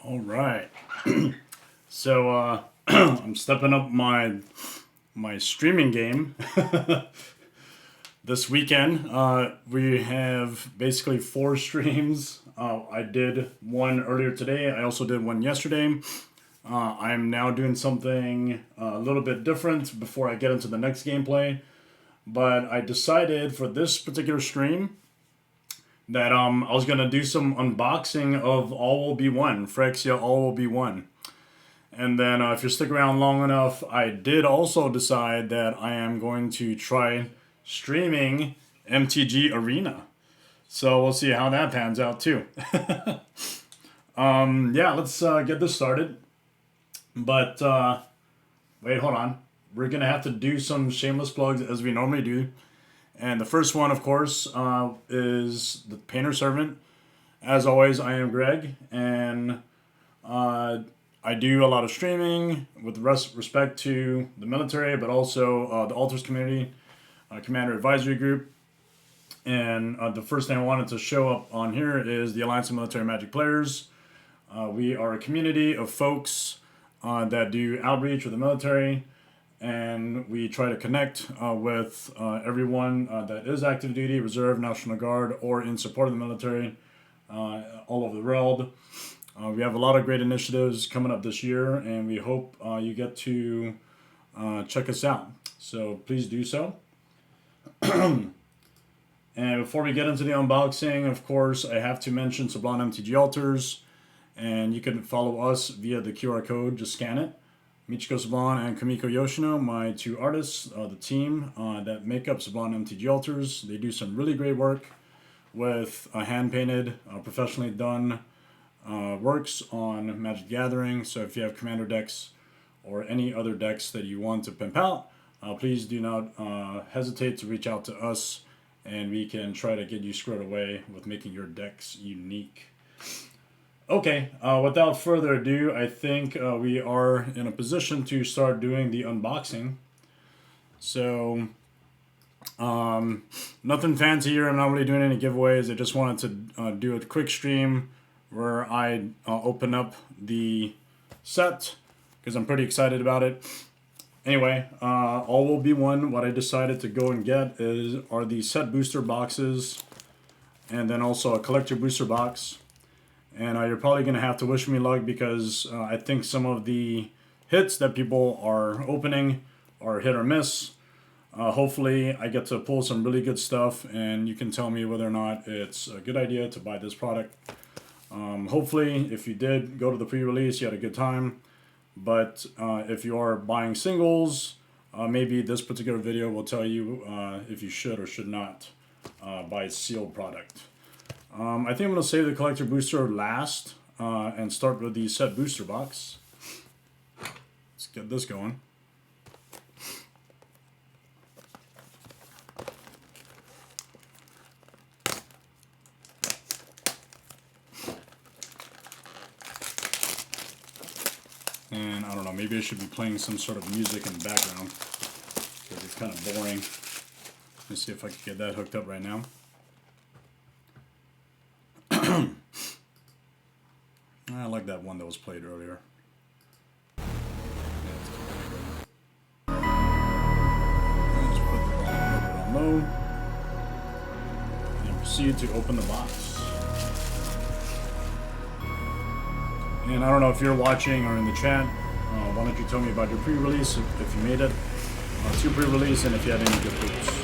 All right. So I'm stepping up my streaming game this weekend. We have basically four streams. I did one earlier today. I also did one yesterday. I am now doing something a little bit different before I get into the next gameplay. But I decided for this particular stream that I was gonna do some unboxing of All Will Be One, Phyrexia All Will Be One. And then if you stick around long enough, I did also decide that I am going to try streaming MTG Arena. So we'll see how that pans out too. Yeah, let's get this started. But wait, hold on. We're gonna have to do some shameless plugs as we normally do. And the first one, of course, is the Painter Servant. As always, I am Greg, and I do a lot of streaming with respect to the military, but also the Alters community, Commander Advisory Group. And the first thing I wanted to show up on here is the Alliance of Military Magic Players. We are a community of folks that do outreach with the military, and we try to connect with everyone that is active duty, reserve, National Guard, or in support of the military all over the world. We have a lot of great initiatives coming up this year, and we hope you get to check us out. So please do so. And before we get into the unboxing, of course, I have to mention Sublime MTG Alters, and you can follow us via the QR code. Just scan it. Michiko Saban and Kamiko Yoshino, my two artists, the team that make up Sublime MTG Alters. They do some really great work with hand-painted, professionally done works on Magic the Gathering. So if you have Commander decks or any other decks that you want to pimp out, please do not hesitate to reach out to us, and we can try to get you squared away with making your decks unique. Okay, without further ado, I think we are in a position to start doing the unboxing. So, nothing fancy here. I'm not really doing any giveaways. I just wanted to do a quick stream where I open up the set because I'm pretty excited about it. Anyway, All Will Be One. What I decided to go and get are the set booster boxes, and then also a collector booster box. And you're probably going to have to wish me luck because I think some of the hits that people are opening are hit or miss. Hopefully, I get to pull some really good stuff, and you can tell me whether or not it's a good idea to buy this product. Hopefully, if you did go to the pre-release, you had a good time. But if you are buying singles, maybe this particular video will tell you if you should or should not buy a sealed product. I think I'm going to save the collector booster last and start with the set booster box. Let's get this going. And I don't know, maybe I should be playing some sort of music in the background because it's kind of boring. Let me see if I can get that hooked up right now. I like that one that was played earlier. Just put the volume on low and proceed to open the box. And I don't know if you're watching or in the chat, why don't you tell me about your pre-release, if you made it to pre-release, and if you had any good boots.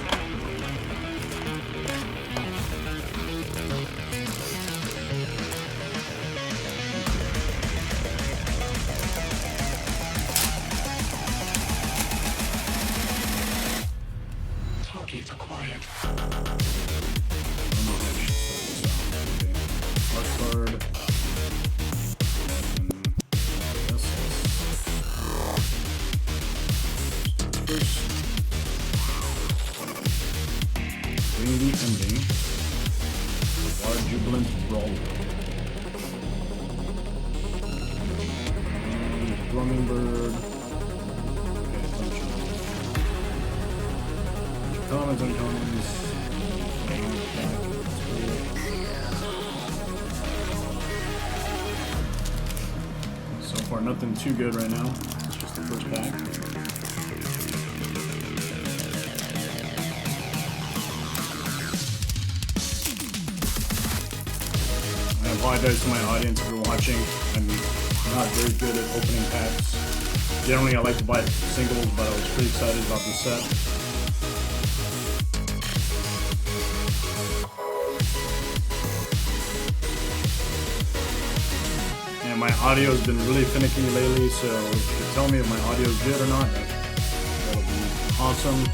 Ending. Our Jubilant Brawl. Drumming Bird. Okay, comments, uncommons. nothing too good right now. It's just the first pack. I apologize to my audience if you're watching. I'm not very good at opening packs. Generally, I like to buy singles, but I was pretty excited about this set. And my audio has been really finicky lately, so if you could tell me if my audio is good or not, that'll be awesome.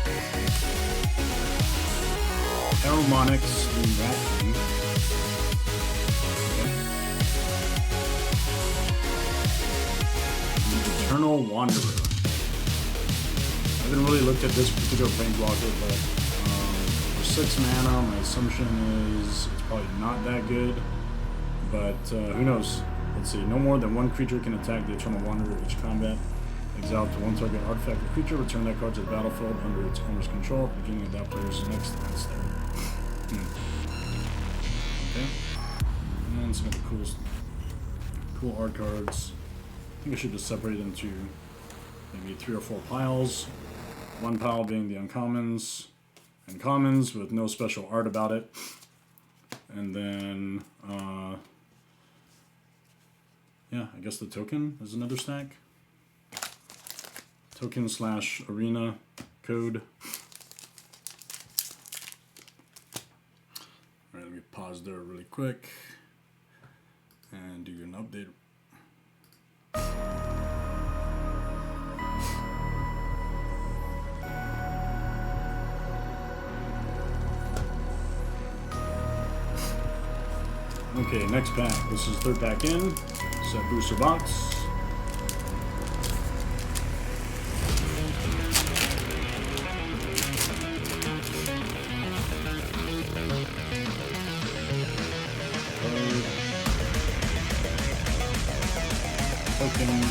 Aeromonics in that thing. Eternal Wanderer. I haven't really looked at this particular planeswalker, but for 6 mana, my assumption is it's probably not that good. But who knows? Let's see. No more than one creature can attack the Eternal Wanderer each combat. Exile to one target artifact or creature. Return that card to the battlefield under its owner's control, beginning of that player's next end step. Okay. And some of the cool art cards. I think I should just separate it into maybe 3 or 4 piles. One pile being the uncommons and commons with no special art about it. And then, yeah, I guess the token is another stack. Token / arena code. Alright, let me pause there really quick and do an update. Okay, next pack. This is third pack in. Set booster box. Token.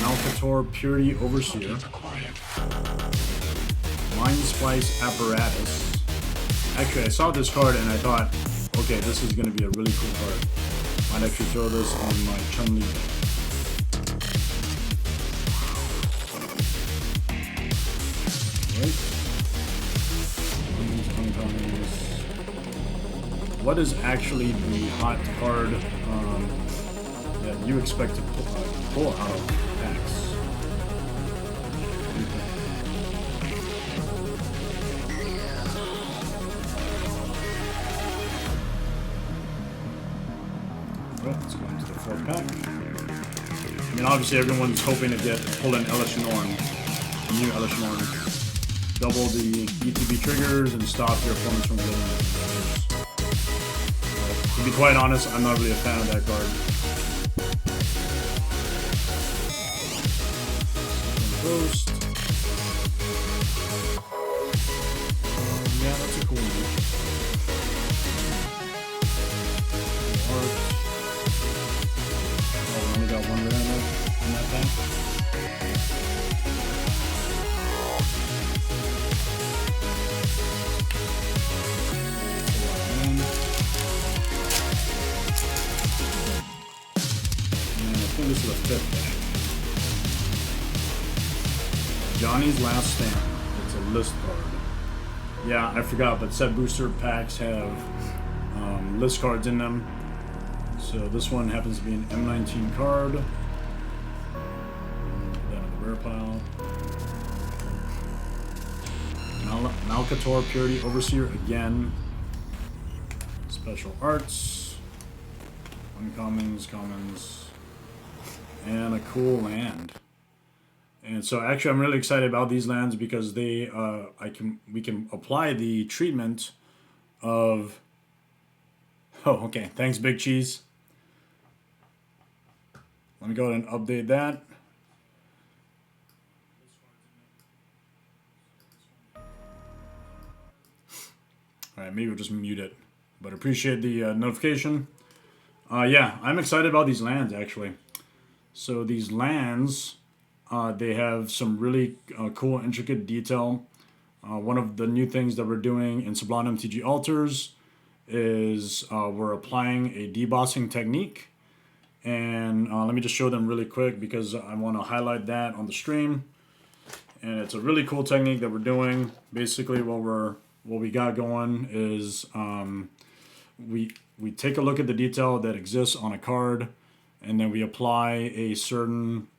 Malcator Purity Overseer. Mind Splice Apparatus. Actually, I saw this card and I thought, okay, this is going to be a really cool card. Might actually throw this on my Chun-Li deck. Right. What is actually the hot card that you expect to pull out of packs? Let's go into the fourth pack. I mean, obviously everyone's hoping to pull an Elish Norn, a new Elish Norn. Double the ETB triggers and stop your opponents from getting it. To be quite honest, I'm not really a fan of that card. Ghost. Yeah, that's a cool one. Only got one rare in that pack. And I think this is the fifth pack. Johnny's Last Stand. It's a list card. Yeah, I forgot, but set booster packs have list cards in them. So this one happens to be an M19 card. Put that in the rare pile. Malcator Purity Overseer again. Special arts. Uncommons, commons. And a cool land. And so actually I'm really excited about these lands because they we can apply the treatment of okay, thanks Big Cheese. Let me go ahead and update that. Alright, maybe we'll just mute it. But appreciate the notification. Yeah, I'm excited about these lands actually. So these lands, they have some really cool, intricate detail. One of the new things that we're doing in Sublime MTG Altars is we're applying a debossing technique. And let me just show them really quick because I want to highlight that on the stream. And it's a really cool technique that we're doing. Basically, what we got going is we take a look at the detail that exists on a card, and then we apply a certain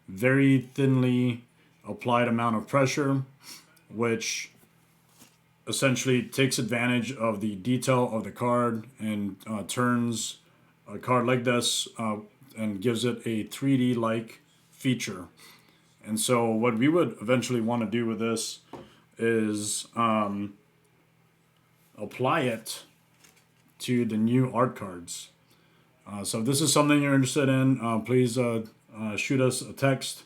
very thinly applied amount of pressure, which essentially takes advantage of the detail of the card and turns a card like this and gives it a 3D like feature. And so what we would eventually want to do with this is apply it to the new art cards. So if this is something you're interested in, please shoot us a text,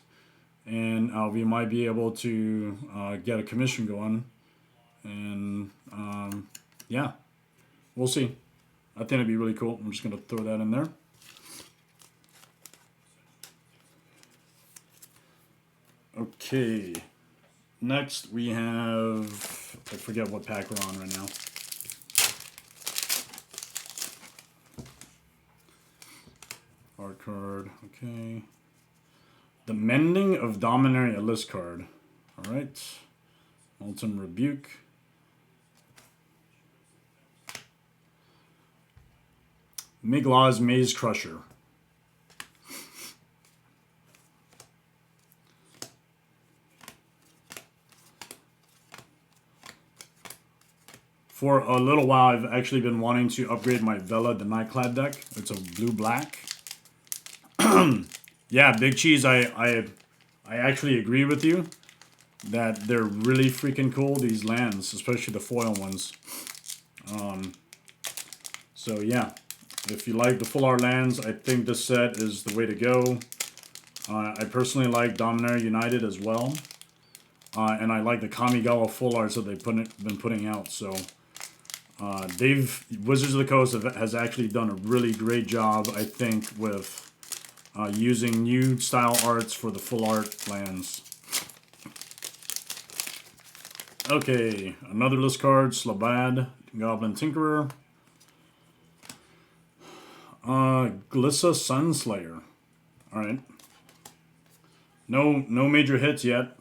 and we might be able to get a commission going. And yeah, we'll see. I think it'd be really cool. I'm just going to throw that in there. Okay. Next we have, I forget what pack we're on right now. Art card, okay. The Mending of Dominaria list card. Alright. Molten Rebuke. Miglaw's Maze Crusher. For a little while, I've actually been wanting to upgrade my Vela, the Nightclad deck. It's a blue-black. Yeah, Big Cheese, I actually agree with you that they're really freaking cool, these lands, especially the foil ones. So yeah, if you like the full art lands, I think this set is the way to go. I personally like Dominaria United as well. And I like the Kamigawa full arts that they've been putting out. So Wizards of the Coast has actually done a really great job, I think, with using new style arts for the full art lands. Okay, another list card, Slabad, Goblin Tinkerer. Glissa Sunslayer. Alright. No major hits yet.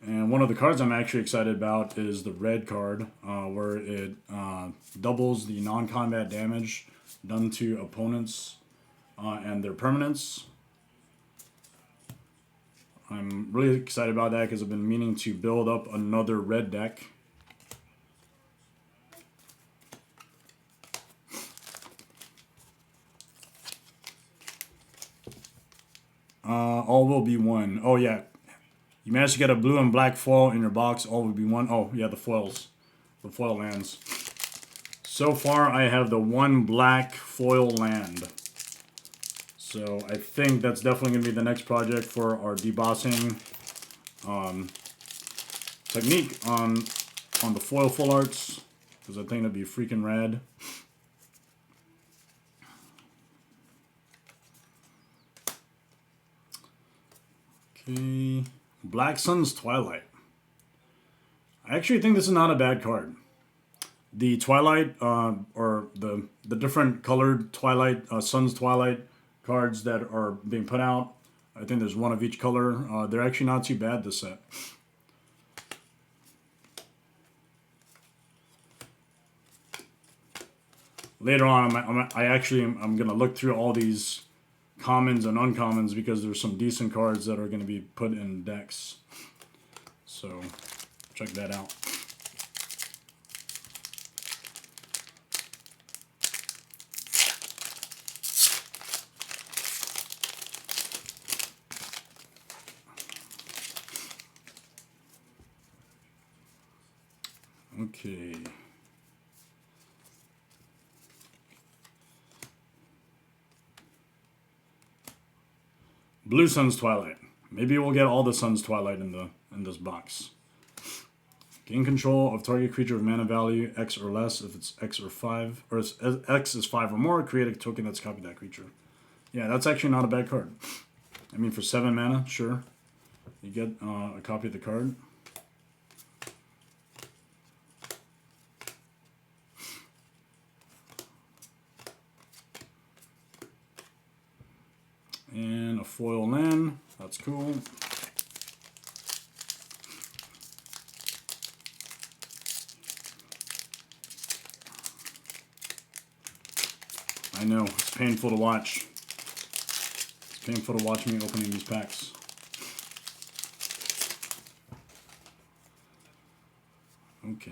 And one of the cards I'm actually excited about is the red card, where it doubles the non-combat damage done to opponents and their permanents. I'm really excited about that because I've been meaning to build up another red deck. All will be one. Oh yeah. You managed to get a blue and black foil in your box. All will be one. Oh yeah, the foils. The foil lands. So far I have the one black foil land. So I think that's definitely going to be the next project for our debossing technique on the foil full arts. Because I think that'd be freaking rad. Okay. Black Sun's Twilight. I actually think this is not a bad card. The Twilight, or the different colored Twilight, Sun's Twilight cards that are being put out, I think there's one of each color. They're actually not too bad, this set. Later on, I'm going to look through all these commons and uncommons because there's some decent cards that are going to be put in decks. So, check that out. Okay. Blue Sun's Twilight. Maybe we'll get all the Sun's Twilight in this box. Gain control of target creature of mana value X or less if it's X or 5, or X is 5 or more. Create a token that's copied that creature. Yeah, that's actually not a bad card. I mean, for 7 mana, sure, you get a copy of the card. foil land. That's cool. I know, it's painful to watch. It's painful to watch me opening these packs. Okay.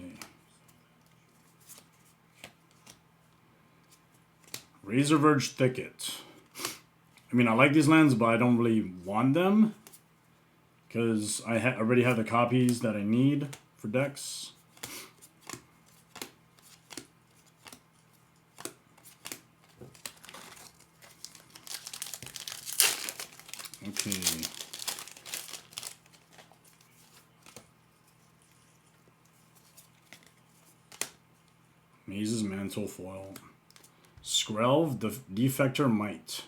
Razor Verge Thicket. I mean, I like these lands, but I don't really want them. Because I already have the copies that I need for decks. Okay. Maze's Mantle foil. Skrelv, the Defector Might.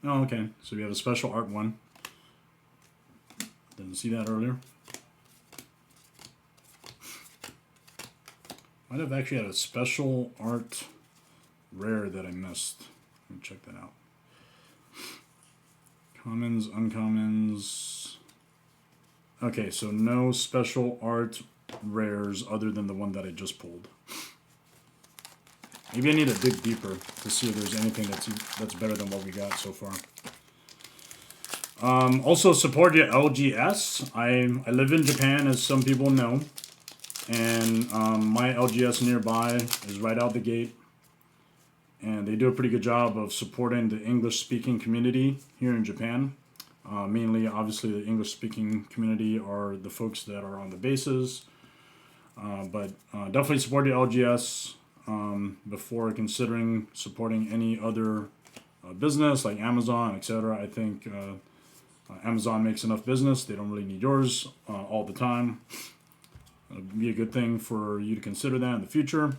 Oh, okay. So we have a special art one. Didn't see that earlier. Might have actually had a special art rare that I missed. Let me check that out. Commons, uncommons. Okay, so no special art rares other than the one that I just pulled. Maybe I need to dig deeper to see if there's anything that's better than what we got so far. Also, support your LGS. I live in Japan, as some people know. And my LGS nearby is right out the gate. And they do a pretty good job of supporting the English-speaking community here in Japan. Mainly, obviously, the English-speaking community are the folks that are on the bases. But definitely support the LGS before considering supporting any other business like Amazon, etc. I think Amazon makes enough business. They don't really need yours all the time. It'll be a good thing for you to consider that in the future.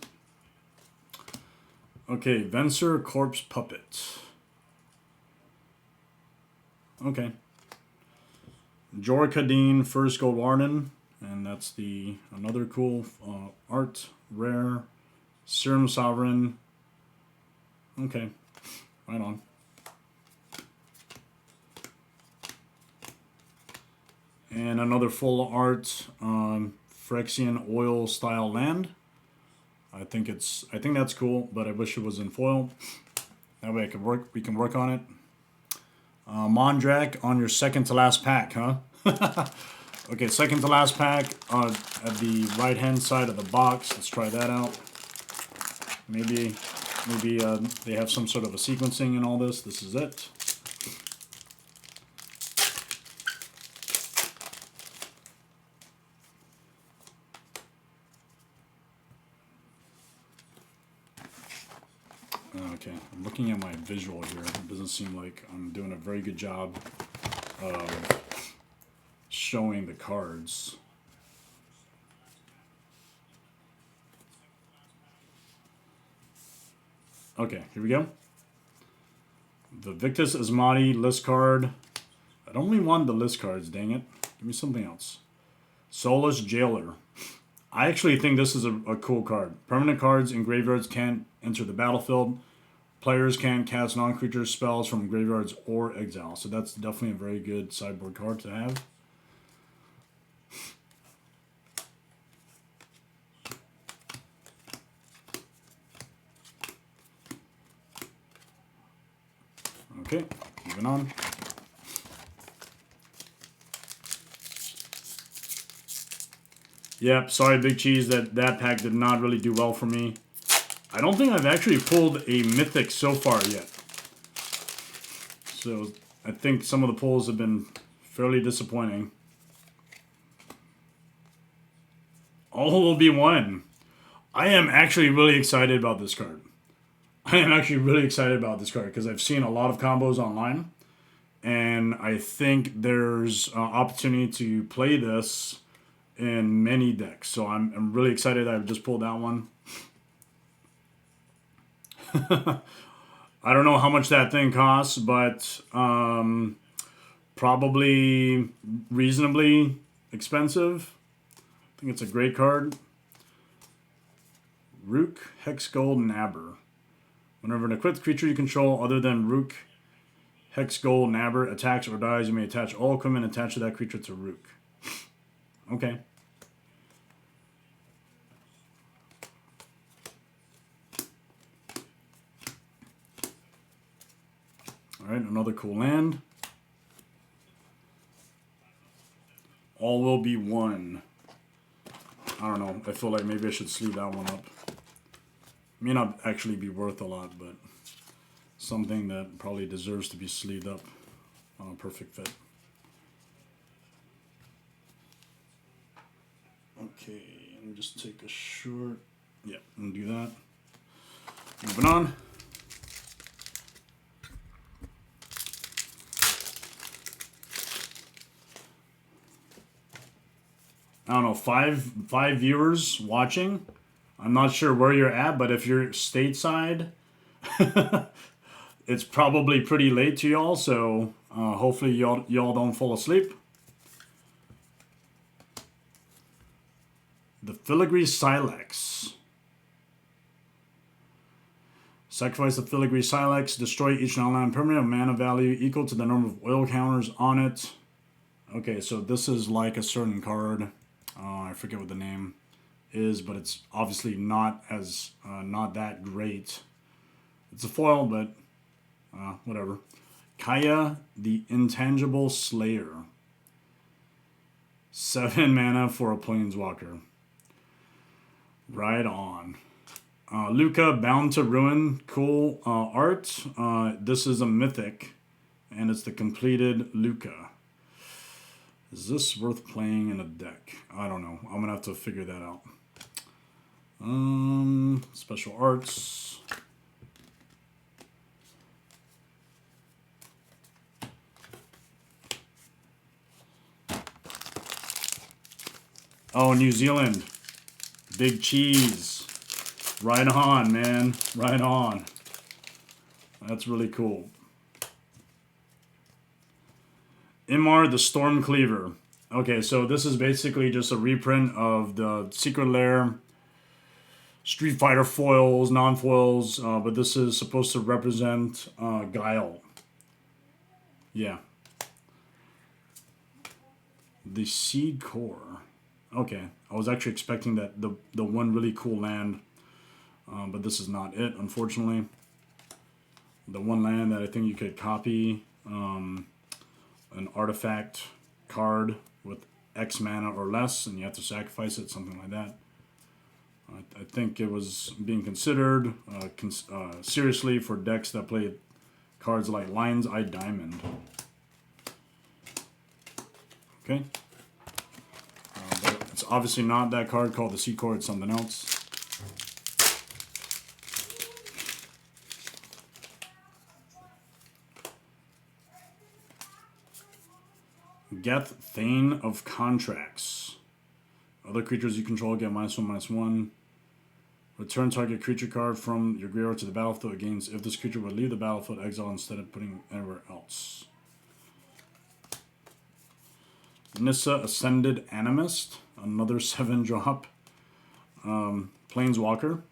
Okay, Venser Corpse Puppet. Okay. Jor Kadeen, First Gold Warden, and that's the another cool art rare. Serum Sovereign. Okay, right on. And another full art Phyrexian oil style land. I think that's cool, but I wish it was in foil. That way we can work on it. Mondrak on your second to last pack, huh? Okay, second to last pack at the right hand side of the box. Let's try that out. Maybe they have some sort of a sequencing in all this. This is it. Okay, I'm looking at my visual here. It doesn't seem like I'm doing a very good job of showing the cards. Okay, here we go. The Victus Asmati list card. I don't really want the list cards, dang it. Give me something else. Soulless Jailer. I actually think this is a cool card. Permanent cards in graveyards can't enter the battlefield. Players can't cast non-creature spells from graveyards or exile. So that's definitely a very good sideboard card to have. Okay, moving on. Yep, sorry Big Cheese, that pack did not really do well for me. I don't think I've actually pulled a Mythic so far yet. So I think some of the pulls have been fairly disappointing. All will be one. I am actually really excited about this card. I am actually really excited about this card because I've seen a lot of combos online. And I think there's opportunity to play this in many decks. So I'm really excited that I've just pulled that one. I don't know how much that thing costs, but probably reasonably expensive. I think it's a great card. Rook, Hex Gold, Nabber. Whenever an equipped creature you control other than Rook, Hex Gold, Nabber attacks or dies, you may attach all equipment attached to that creature to Rook. Okay. Alright, another cool land. All will be one. I don't know. I feel like maybe I should sleeve that one up. May not actually be worth a lot, but something that probably deserves to be sleeved up on a perfect fit. Okay, let me just take a short. Yeah, and do that. Moving on. I don't know, five viewers watching. I'm not sure where you're at, but if you're stateside, it's probably pretty late to y'all. So hopefully y'all don't fall asleep. The Filigree Silex. Sacrifice the Filigree Silex. Destroy each non-land permanent of mana value equal to the number of oil counters on it. Okay, so this is like a certain card. I forget what the name is, but it's obviously not as not that great. It's a foil, but whatever. Kaya, the Intangible Slayer. 7 mana for a Planeswalker. Right on. Luca, Bound to Ruin. Cool art. This is a mythic, and it's the completed Luca. Is this worth playing in a deck? I don't know. I'm gonna have to figure that out. Special arts. Oh, New Zealand. Big cheese. Right on, man. Right on. That's really cool. Imar the Storm Cleaver. Okay, so this is basically just a reprint of the Secret Lair Street Fighter foils, non-foils, but this is supposed to represent Guile. Yeah. The Seed Core. Okay, I was actually expecting that the one really cool land, but this is not it, unfortunately. The one land that I think you could copy, an artifact card with X mana or less, and you have to sacrifice it, something like that. I think it was being considered seriously for decks that play cards like Lion's Eye Diamond. Okay. But it's obviously not that card called the Sea Core, it's something else. Geth, Thane of Contracts. Other creatures you control get -1/-1. Return target creature card from your graveyard to the battlefield against if this creature would leave the battlefield exile instead of putting it anywhere else. Nissa Ascended Animist. Another 7-drop. Planeswalker.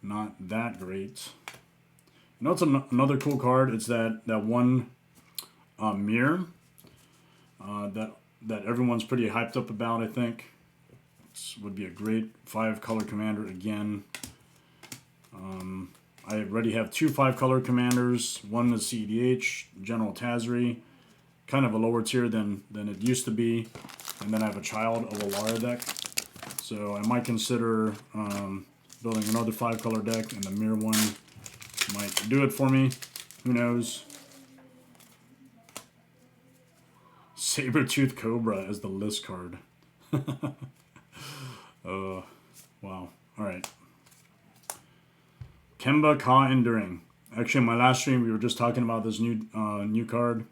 Not that great. You know, it's another cool card. It's that one mirror that everyone's pretty hyped up about, I think. This would be a great 5-color commander again. I already have 2 5-color commanders. One is CEDH, General Tazri, kind of a lower tier than it used to be. And then I have a Child of Alara deck. So I might consider building another 5-color deck, and the mirror one might do it for me. Who knows? Saber-Tooth Cobra as the list card. Wow. Alright. Kemba Ka Enduring. Actually, in my last stream, we were just talking about this new card.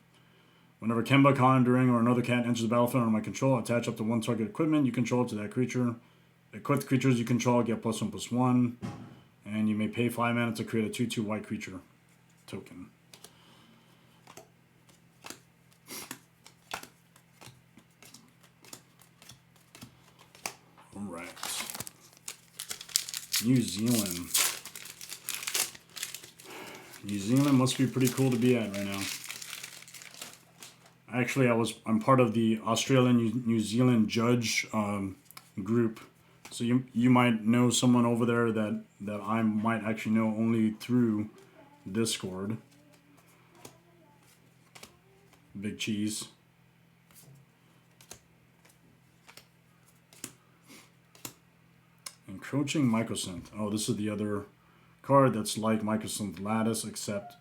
Whenever Kemba Ka Enduring or another cat enters the battlefield under my control, attach up to 1 target equipment you control to that creature. Equipped creatures you control get +1/+1. And you may pay 5 mana to create a 2/2 white creature token. Alright. New Zealand. New Zealand must be pretty cool to be at right now. Actually, I'm part of the Australian New Zealand judge group. So you might know someone over there that I might actually know only through Discord. Big cheese. Encroaching Mycosynth. Oh, this is the other card that's like Mycosynth Lattice, except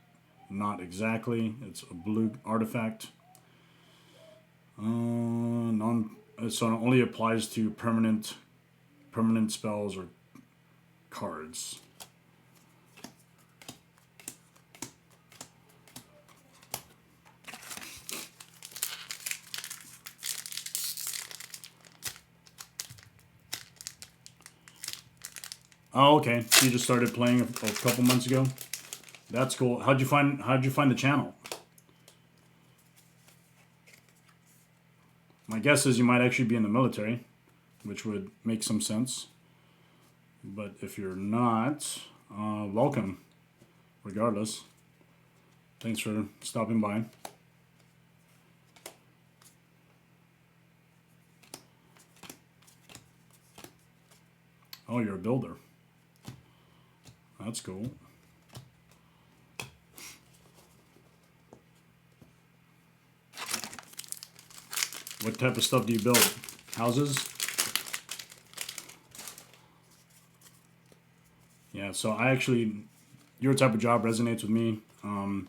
not exactly. It's a blue artifact. So it only applies to permanent spells or cards. Oh, okay. So you just started playing a couple months ago. That's cool. How'd you find the channel? My guess is you might actually be in the military, which would make some sense. But if you're not, welcome. Regardless, thanks for stopping by. Oh, you're a builder. That's cool. What type of stuff do you build? Houses? Yeah, so your type of job resonates with me. In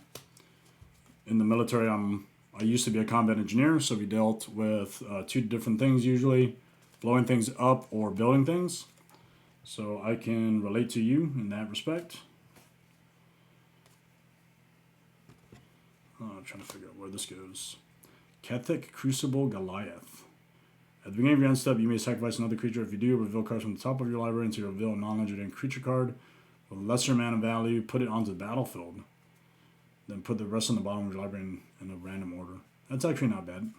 the military, I used to be a combat engineer, so we dealt with two different things usually, blowing things up or building things. So I can relate to you in that respect. I'm trying to figure out where this goes. Kethic Crucible Goliath. At the beginning of your end step, you may sacrifice another creature. If you do, reveal cards from the top of your library until you reveal a non-legendary creature card with lesser mana value. Put it onto the battlefield. Then put the rest on the bottom of your library in a random order. That's actually not bad.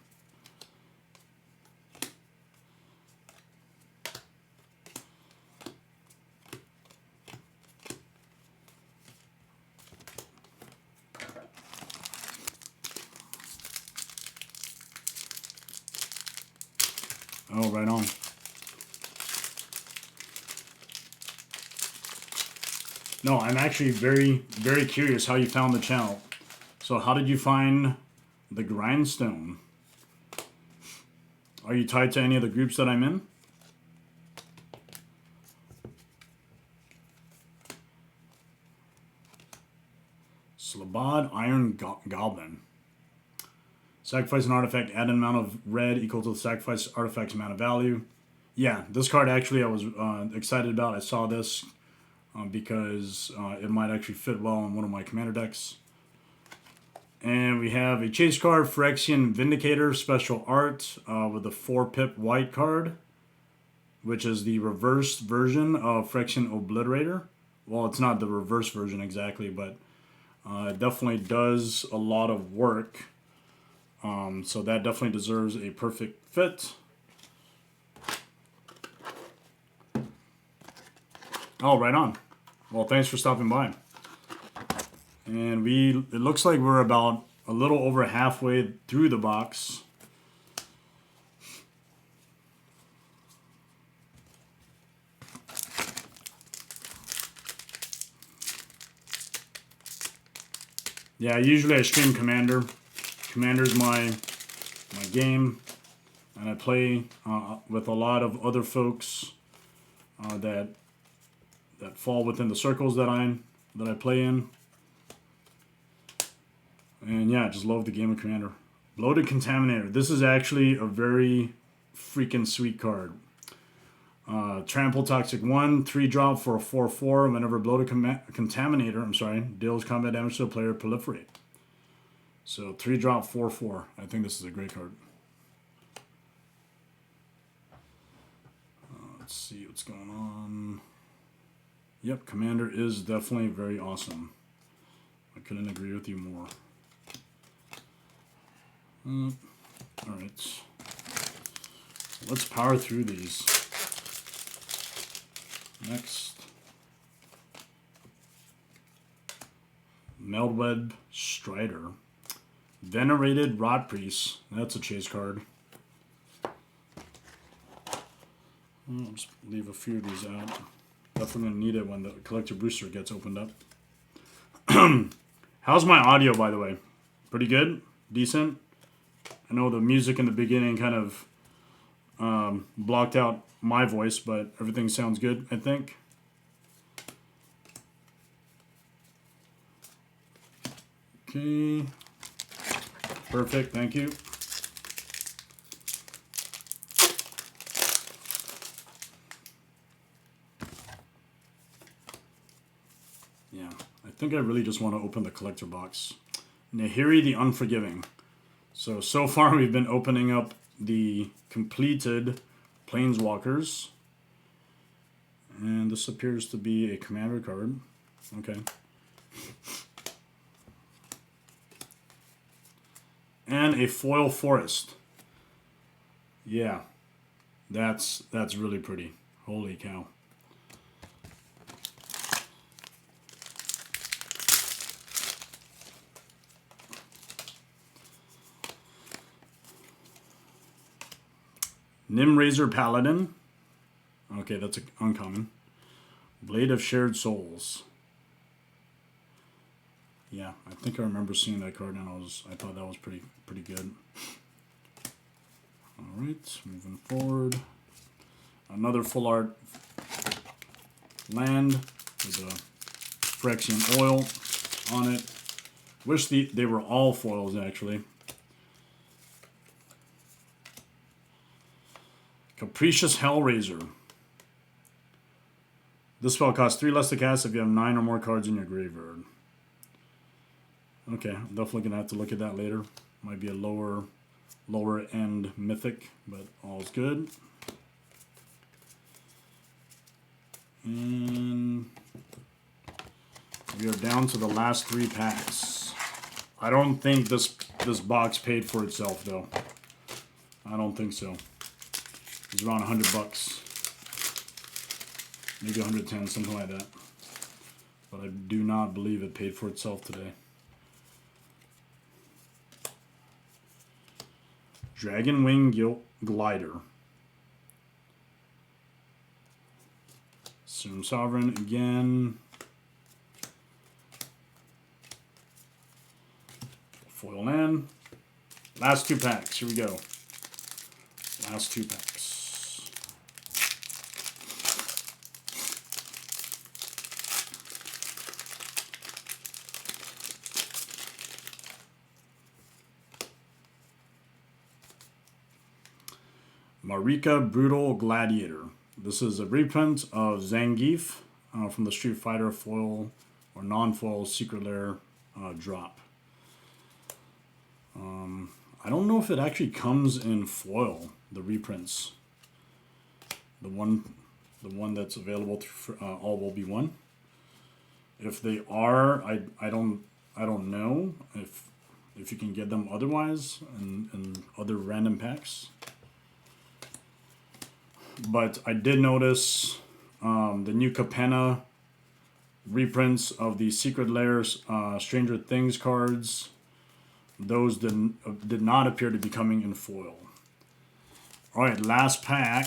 Oh, right on. No, I'm actually very, very curious how you found the channel. So how did you find the Grindstone? Are you tied to any of the groups that I'm in? Slabad Iron Goblin. Sacrifice an artifact, add an amount of red equal to the sacrifice artifact's mana value. Yeah, this card actually I was excited about. I saw this because it might actually fit well in one of my commander decks. And we have a chase card, Phyrexian Vindicator, special art with a 4-pip white card, which is the reversed version of Phyrexian Obliterator. Well, it's not the reverse version exactly, but it definitely does a lot of work. So that definitely deserves a perfect fit. Oh, right on. Well, thanks for stopping by. And it looks like we're about a little over halfway through the box. Yeah, usually I stream Commander. Commander's my game, and I play with a lot of other folks that fall within the circles that I play in. And yeah, I just love the game of Commander. Bloated Contaminator. This is actually a very freaking sweet card. Trample Toxic 1, 3-drop for a 4/4. Whenever Bloated Contaminator, deals combat damage to a player, proliferate. So 3-drop, 4/4. I think this is a great card. Let's see what's going on. Yep, Commander is definitely very awesome. I couldn't agree with you more. Alright. Let's power through these. Next. Meldweb Strider. Venerated Rot Priest. That's a chase card. I'll just leave a few of these out. Definitely going to need it when the collector booster gets opened up. How's my audio, by the way? Pretty good? Decent? I know the music in the beginning kind of blocked out my voice, but everything sounds good, I think. Okay. Perfect, thank you. Yeah, I think I really just want to open the collector box. Nahiri the Unforgiving. So far we've been opening up the completed Planeswalkers. And this appears to be a commander card. Okay. And a foil forest. Yeah. That's really pretty. Holy cow. Nimrazor Paladin. Okay, that's uncommon. Blade of Shared Souls. Yeah, I think I remember seeing that card, and I thought that was pretty good. All right, moving forward. Another full art land with a Phyrexian oil on it. Wish they were all foils actually. Capricious Hellraiser. This spell costs 3 less to cast if you have 9 or more cards in your graveyard. Okay, I'm definitely going to have to look at that later. Might be a lower end mythic, but all's good. And we are down to the last 3 packs. I don't think this box paid for itself though. I don't think so. It's around $100. Maybe 110, something like that. But I do not believe it paid for itself today. Dragon Wing Glider. Serum Sovereign again. Foil land. Last 2 packs. Here we go. Last 2 packs. Marika Brutal Gladiator. This is a reprint of Zangief from the Street Fighter foil or non-foil Secret Lair drop. I don't know if it actually comes in foil, the reprints. The one that's available through All Will Be One. If they are, I don't know if you can get them otherwise in other random packs. But I did notice the new Capenna reprints of the Secret Lairs Stranger Things cards. Those did not appear to be coming in foil. All right, last pack.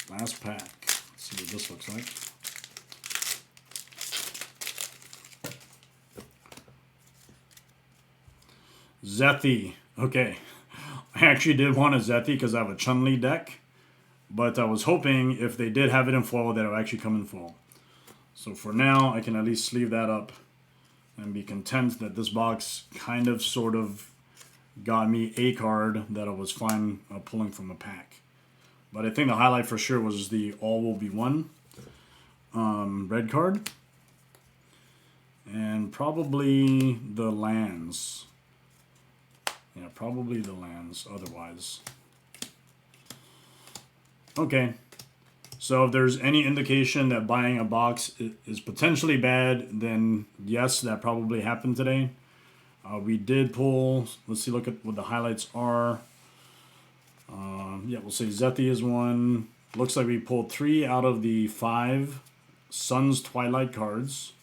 Last pack. Let's see what this looks like. Zethi. Okay. I actually did want a Zethi because I have a Chun-Li deck. But I was hoping if they did have it in foil that it would actually come in foil. So for now, I can at least sleeve that up and be content that this box kind of sort of got me a card that I was fine pulling from a pack. But I think the highlight for sure was the All Will Be One red card. And probably the lands. Yeah, probably the lands otherwise. Okay. So if there's any indication that buying a box is potentially bad, then yes, that probably happened today. We did pull, let's see, look at what the highlights are. Yeah, we'll say Zethi is one. Looks like we pulled 3 out of the 5 Sun's Twilight cards.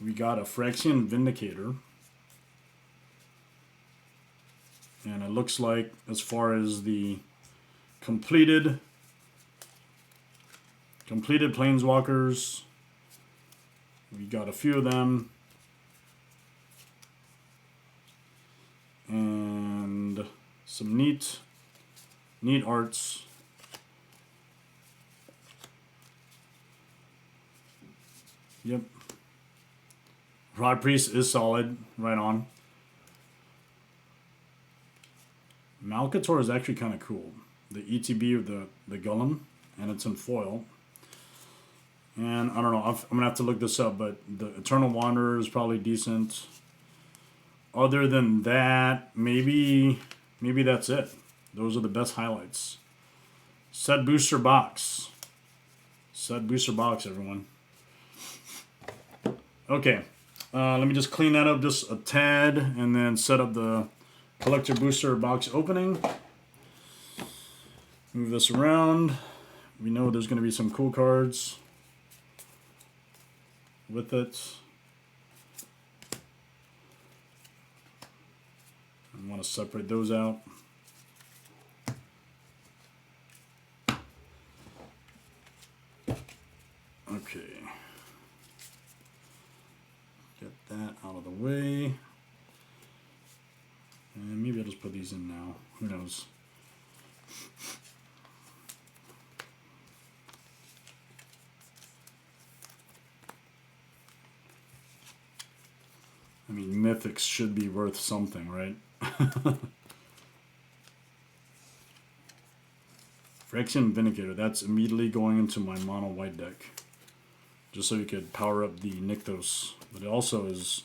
We got a Phyrexian Vindicator. And it looks like, as far as the completed Planeswalkers, we got a few of them. And some neat arts. Yep. Rod Priest is solid, right on. Malcator is actually kind of cool. The ETB of the Golem, and it's in foil. And I don't know, I'm going to have to look this up, but the Eternal Wanderer is probably decent. Other than that, maybe that's it. Those are the best highlights. Set booster box. Set booster box, everyone. Okay, let me just clean that up just a tad, and then set up the collector booster box opening. Move this around. We know there's going to be some cool cards with it. I want to separate those out. Okay. Get that out of the way. And maybe I'll just put these in now. Who knows? I mean, mythics should be worth something, right? Phyrexian Vindicator, that's immediately going into my mono white deck. Just so you could power up the Nykthos. But it also is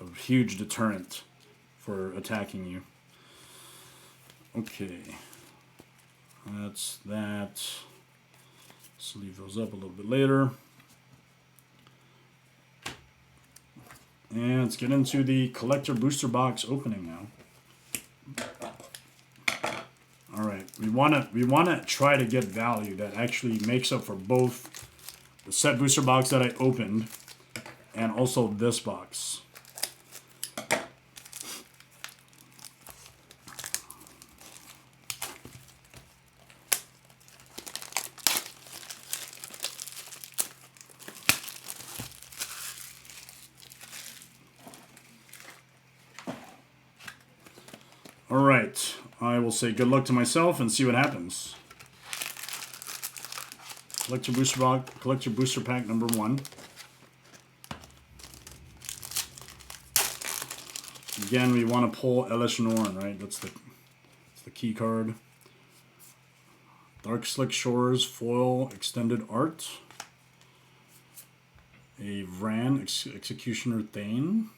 a huge deterrent for attacking you. Okay. That's that. Let's leave those up a little bit later. And let's get into the collector booster box opening now. All right, we wanna try to get value that actually makes up for both the set booster box that I opened and also this box. All right, I will say good luck to myself and see what happens. Collector booster box, collector booster pack number 1. Again, we want to pull Elesh Norn, right? That's the key card. Dark Slick Shores foil extended art. A Vran Executioner Thane.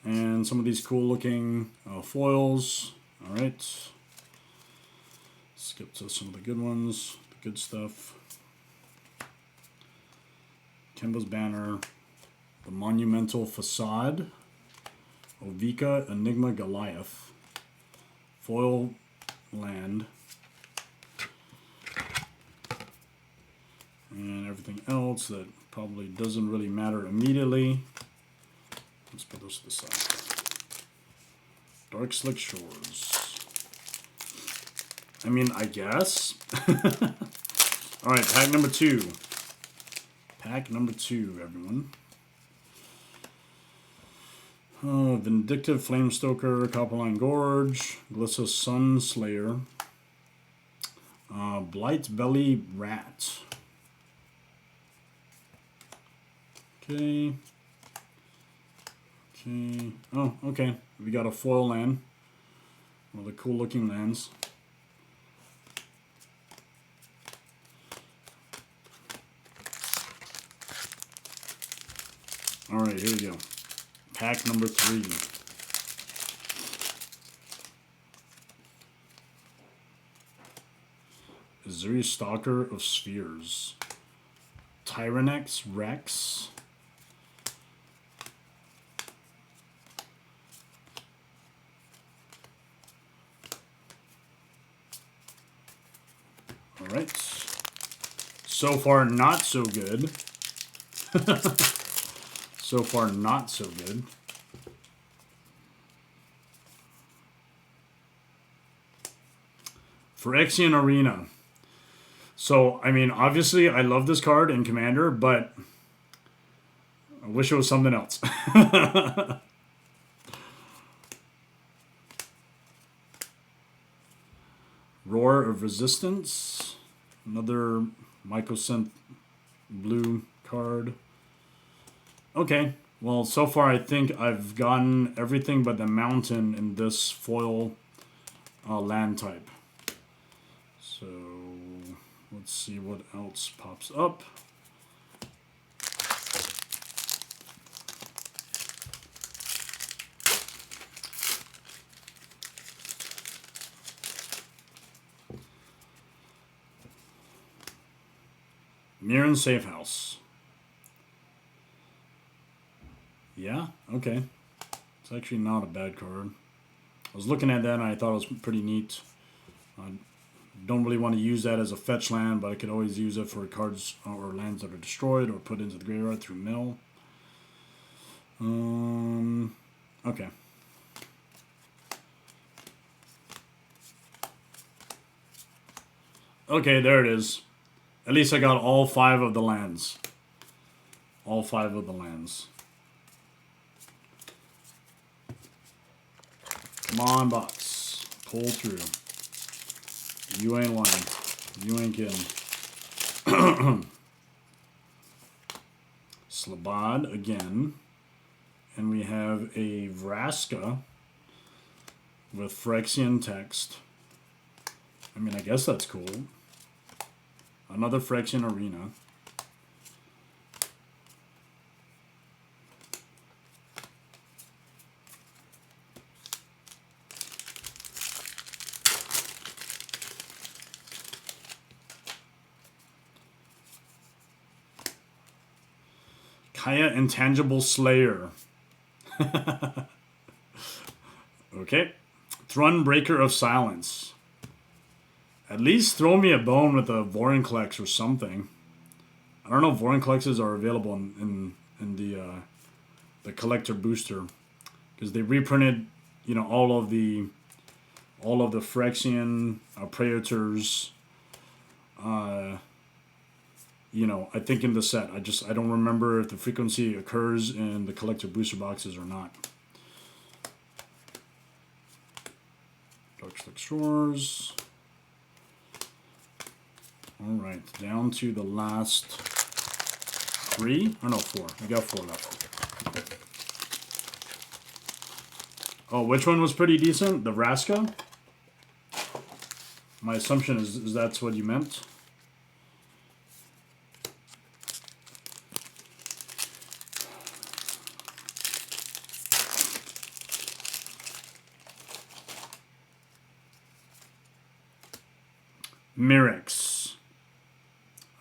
And some of these cool looking foils. All right. Skip to some of the good ones, the good stuff. Kemba's Banner, the Monumental Facade, Ovika Enigma Goliath, foil land, and everything else that probably doesn't really matter immediately. Let's put those to the side. Dark Slick Shores. I mean, I guess. Alright, pack number 2. Pack number 2, everyone. Oh, Vindictive Flamestoker, Copperline Gorge, Glissa Sunslayer, Blight Belly Rat. Okay. Okay. Oh, okay. We got a foil land. One of the cool looking lands. Alright, here we go. Pack number 3. Azuri Stalker of Spheres. Tyrannex Rex. Alright. So far, not so good. So far, not so good. Phyrexian Arena. So, I mean, obviously, I love this card in Commander, but I wish it was something else. Roar of Resistance. Another Mycosynth blue card. Okay, well, so far I think I've gotten everything but the mountain in this foil land type. So, let's see what else pops up. Mirren Safe House. Yeah, okay. It's actually not a bad card. I was looking at that and I thought it was pretty neat. I don't really want to use that as a fetch land, but I could always use it for cards or lands that are destroyed or put into the graveyard through mill. Okay. Okay, there it is. At least I got all 5 of the lands. All 5 of the lands. Come on, box. Pull through. You ain't lying. You ain't kidding. Slabad again. And we have a Vraska with Phyrexian text. I mean, I guess that's cool. Another Phyrexian Arena. Kaya Intangible Slayer. Okay. Thrun Breaker of Silence. At least throw me a bone with a Vorinclex or something. I don't know if Vorinclexes are available in the collector booster, because they reprinted, you know, all of the Phyrexian Praetors. You know, I think in the set. I don't remember if the frequency occurs in the collector booster boxes or not. Darkslick Shores. Alright, down to the last 3. Or no, 4. We got 4 left. Oh, which one was pretty decent? The Vraska? My assumption is that's what you meant. Mirrex.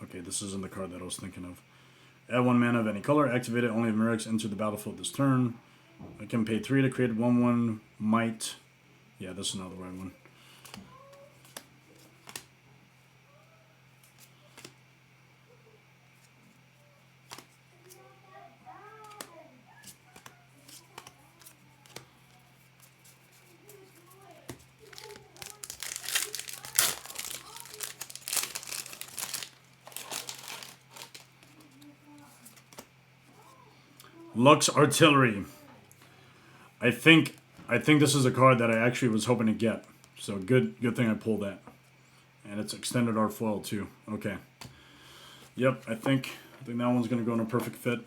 Okay, this isn't the card that I was thinking of. Add 1 mana of any color. Activate it. Only if Mirrex enter the battlefield this turn. I can pay 3 to create 1/1 might. Yeah, this is not the right one. Lux Artillery. I think this is a card that I actually was hoping to get. So good thing I pulled that. And it's extended art foil too. Okay. Yep, I think that one's gonna go in a perfect fit.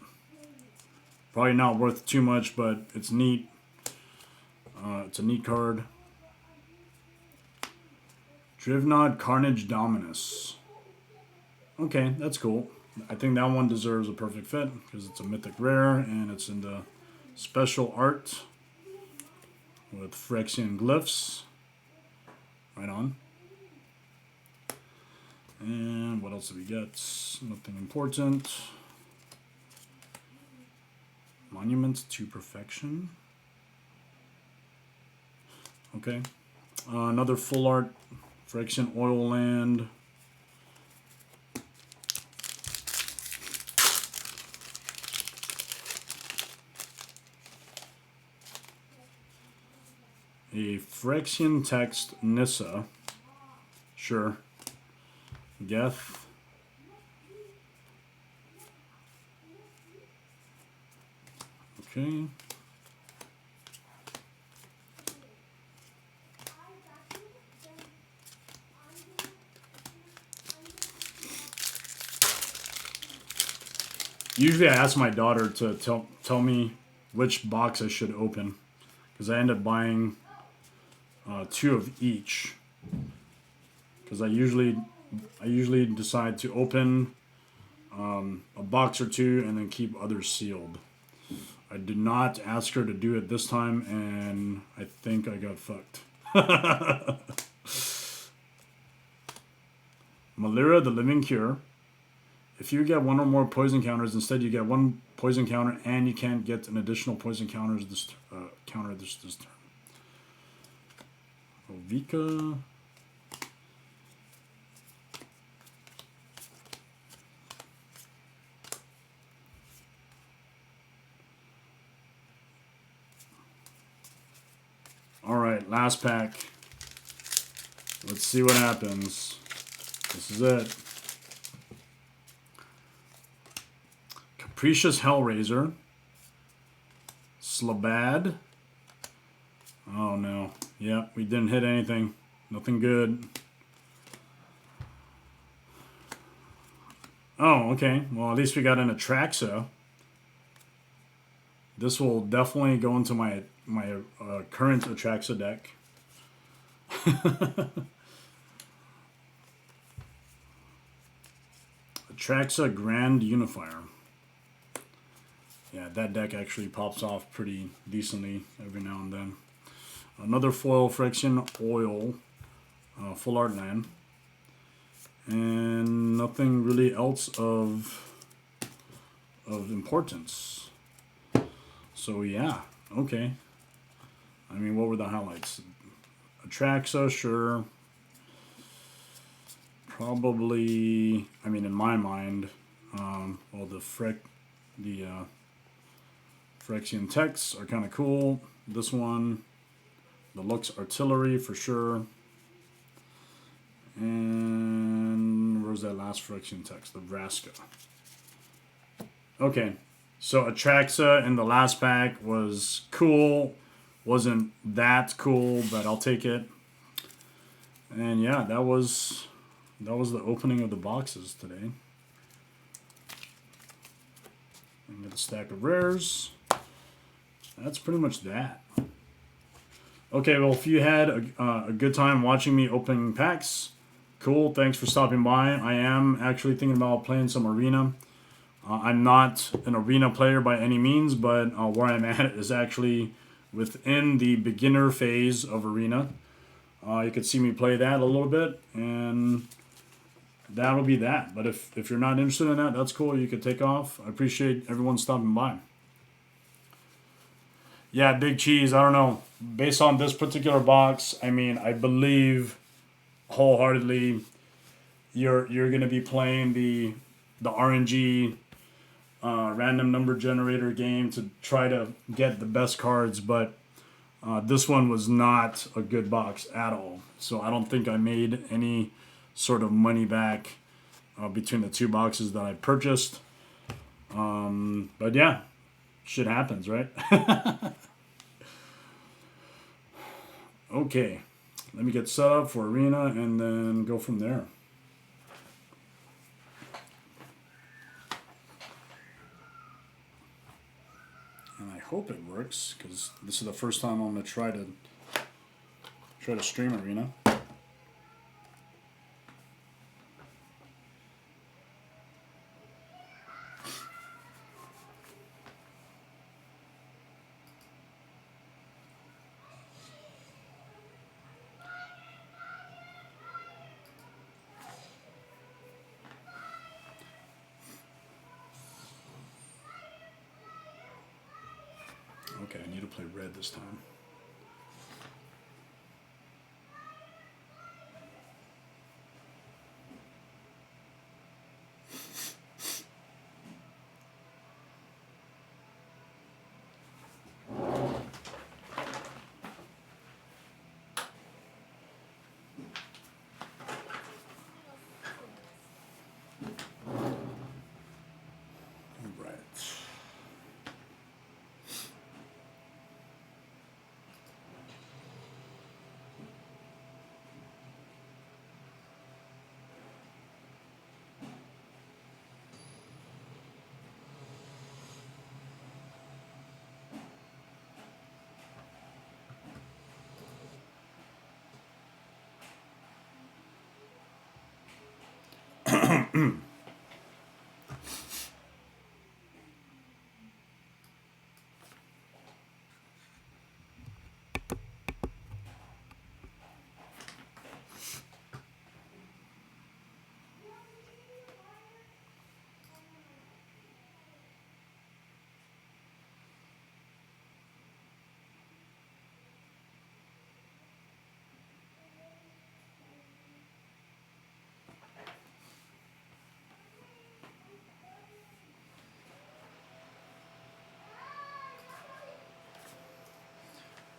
Probably not worth too much, but it's neat. It's a neat card. Drivnod Carnage Dominus. Okay, that's cool. I think that one deserves a perfect fit because it's a mythic rare and it's in the special art with Phyrexian glyphs. Right on. And what else do we get? Nothing important. Monument to Perfection. Okay. Another full art Phyrexian oil land. A Phyrexian text Nissa. Sure. Geth. Okay. Usually I ask my daughter to tell me which box I should open, because I end up buying 2 of each. Because I usually decide to open a box or 2 and then keep others sealed. I did not ask her to do it this time, and I think I got fucked. Malira, the Living Cure. If you get 1 or more poison counters, instead you get 1 poison counter, and you can't get an additional poison counter this turn. Ovika. All right, last pack. Let's see what happens. This is it. Capricious Hellraiser. Slabad. Oh no. Yeah, we didn't hit anything. Nothing good. Oh, okay. Well, at least we got an Atraxa. This will definitely go into my current Atraxa deck. Atraxa Grand Unifier. Yeah, that deck actually pops off pretty decently every now and then. Another foil Phyrexian Oil, full art land. And nothing really else of importance. So yeah, okay. I mean, what were the highlights? Atraxa, sure. Probably, I mean, in my mind, well, the Phyrexian texts are kind of cool. This one, the Lux Artillery for sure. And where's that last Phyrexian text? The Vraska. Okay, so Atraxa in the last pack was cool. Wasn't that cool, but I'll take it. And yeah, that was the opening of the boxes today. And get a stack of rares. That's pretty much that. Okay, well, if you had a good time watching me opening packs, cool. Thanks for stopping by. I am actually thinking about playing some Arena. I'm not an Arena player by any means, but where I'm at is actually within the beginner phase of Arena. You could see me play that a little bit, and that'll be that. But if you're not interested in that, that's cool. You could take off. I appreciate everyone stopping by. Yeah, Big Cheese, I don't know. Based on this particular box, I mean, I believe wholeheartedly you're going to be playing the RNG random number generator game to try to get the best cards, but this one was not a good box at all. So I don't think I made any sort of money back between the 2 boxes that I purchased. But yeah, shit happens, right? Okay, let me get set up for Arena and then go from there. And I hope it works, because this is the first time I'm going to try to stream Arena. Okay, I need to play red this time.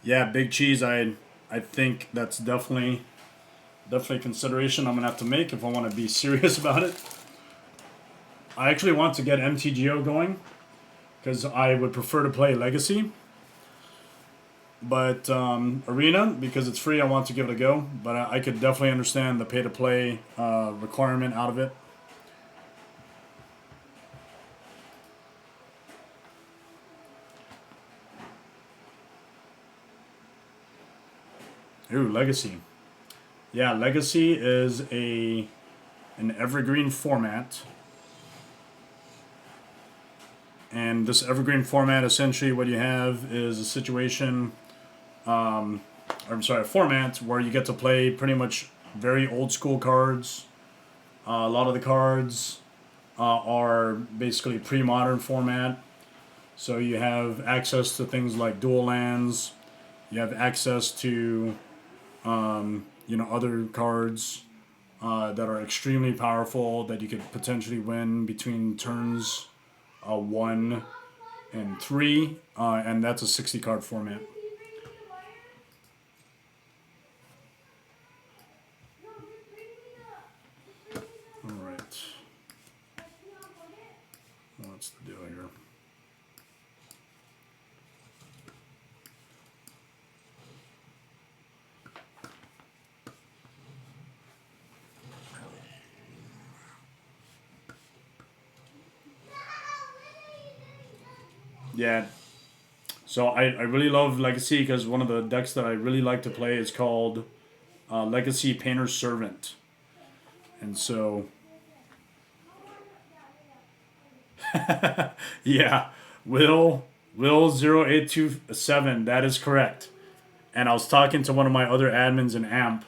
Yeah, Big Cheese. I think that's definitely a consideration I'm gonna have to make if I want to be serious about it. I actually want to get MTGO going because I would prefer to play Legacy. But Arena, because it's free, I want to give it a go. But I could definitely understand the pay-to-play requirement out of it. Ooh, Legacy. Yeah, Legacy is an evergreen format. And this evergreen format, essentially what you have is a situation, a format where you get to play pretty much very old school cards. A lot of the cards are basically pre-modern format. So you have access to things like dual lands. You have access to other cards that are extremely powerful that you could potentially win between turns 1 and 3, and that's a 60 card format. All right. What's the deal here? Yeah. So I really love Legacy because one of the decks that I really like to play is called Legacy Painter's Servant. And so... yeah. Will 0827, that is correct. And I was talking to one of my other admins in AMP,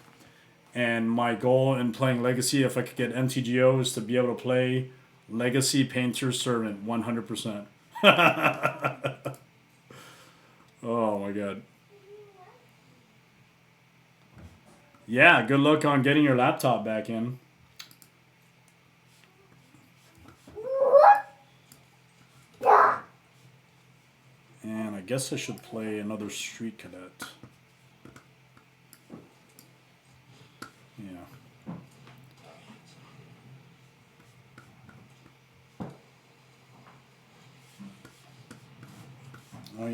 and my goal in playing Legacy, if I could get MTGO, is to be able to play Legacy Painter's Servant 100%. Oh my god. Yeah, good luck on getting your laptop back in. And I guess I should play another Street Cadet. Yeah.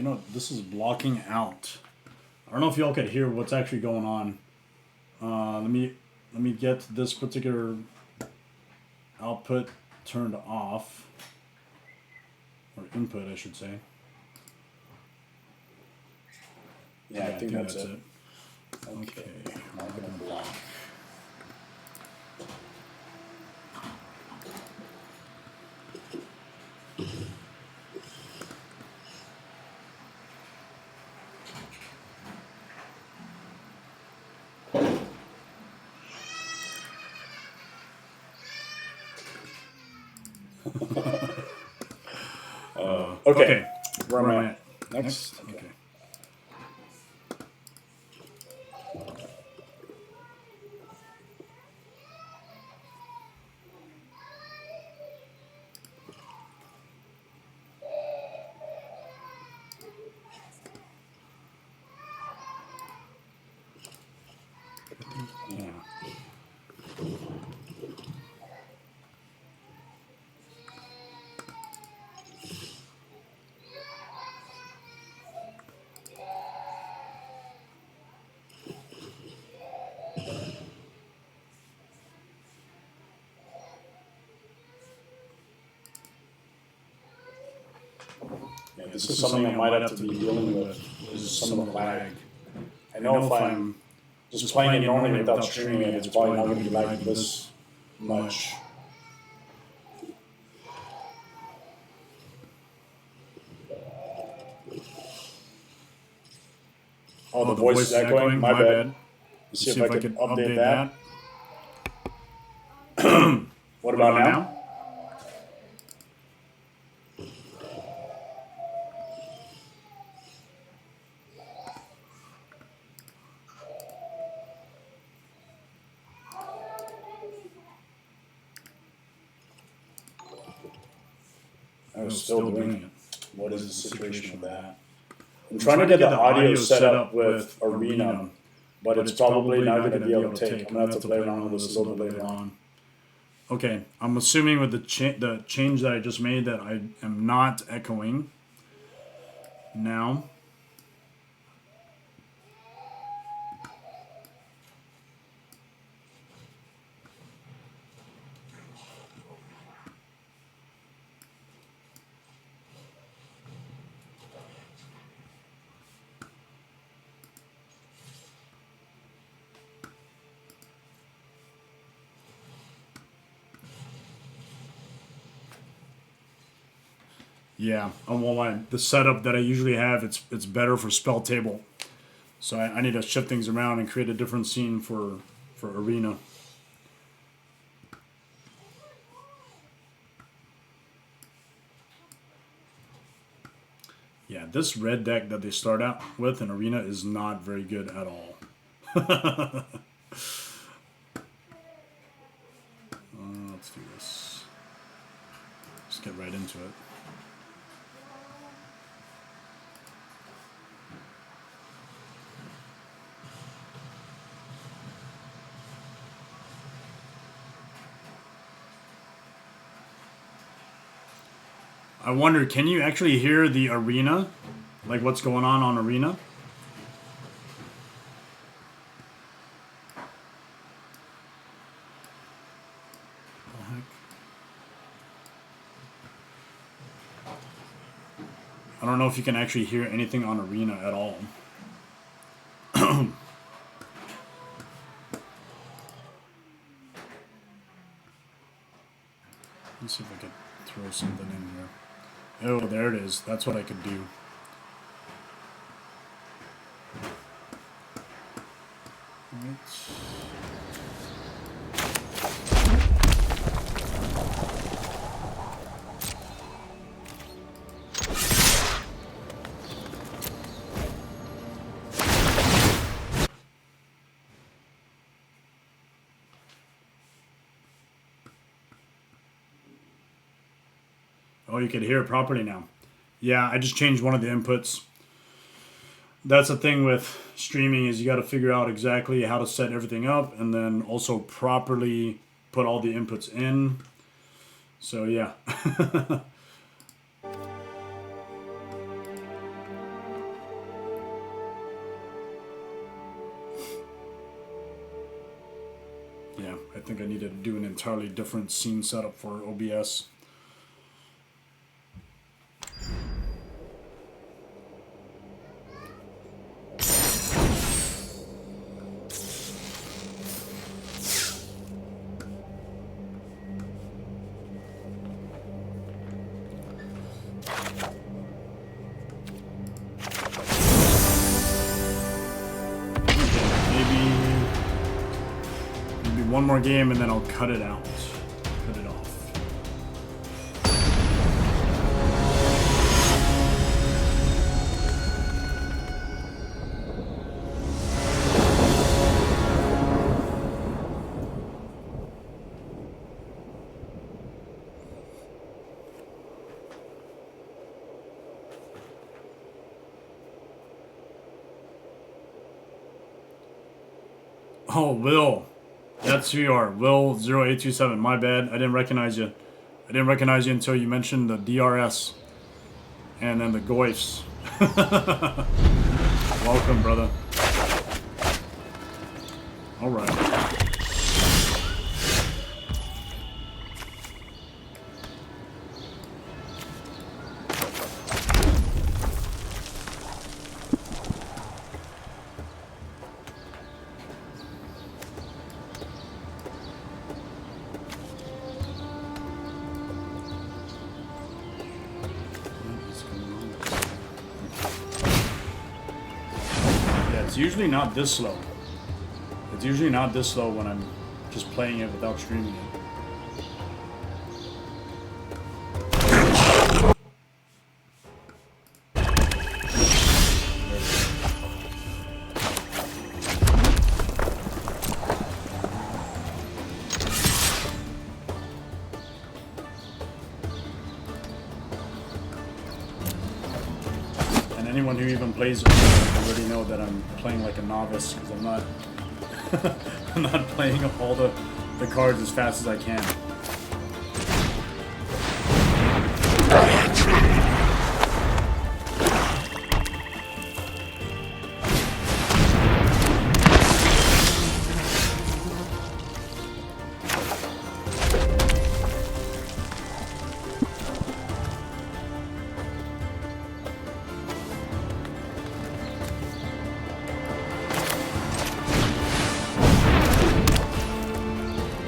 Oh, this is blocking out. I don't know if y'all could hear what's actually going on. Let me get this particular output turned off, or input, I should say. Yeah, I think that's it. Okay, I'm gonna block. Okay. Where am I at? Next. Okay. Yeah. Yeah, this is something I might have to be dealing with. Is some of the lag. I know if I'm just playing it normally without streaming it, it's probably not going to be lagging this much. Oh, the voice is echoing? My bad. Let's see if I can update that. What about now? I was still doing it. What is the situation with that? I'm trying to get the audio set up with Arena, but it's probably not going to be able to take. I'm going to have to play around with this a little bit later on. Okay, I'm assuming with the change that I just made that I am not echoing now. Yeah, I won't lie. The setup that I usually have, it's better for spell table. So I need to shift things around and create a different scene for Arena. Yeah, this red deck that they start out with in Arena is not very good at all. Let's do this. Let's get right into it. I wonder, can you actually hear the Arena? Like what's going on Arena? I don't know if you can actually hear anything on Arena at all. Let's see if I could throw something in here. Oh, there it is. That's what I could do. Right. Oh, you can hear it properly now. Yeah, I just changed one of the inputs. That's the thing with streaming is you got to figure out exactly how to set everything up and then also properly put all the inputs in. So yeah. Yeah, I think I need to do an entirely different scene setup for OBS. One more game and then I'll cut it out. Cut it off. Oh, Will. That's who you are. Will0827. My bad. I didn't recognize you. I didn't recognize you until you mentioned the DRS. And then the Goifs. Welcome, brother. Alright. It's usually not this slow. It's usually not this slow when I'm just playing it without streaming it. Anyone who even plays already know that I'm playing like a novice because I'm not I'm not playing all the cards as fast as I can.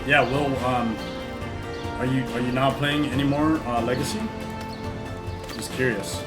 Yeah, Will, are you not playing anymore Legacy? Just curious.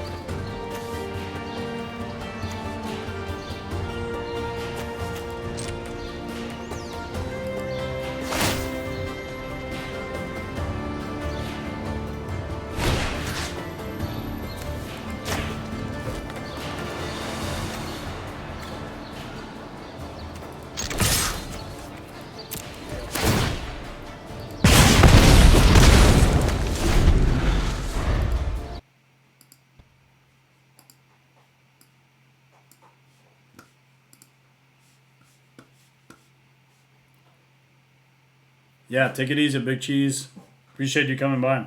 Yeah, take it easy, Big Cheese. Appreciate you coming by.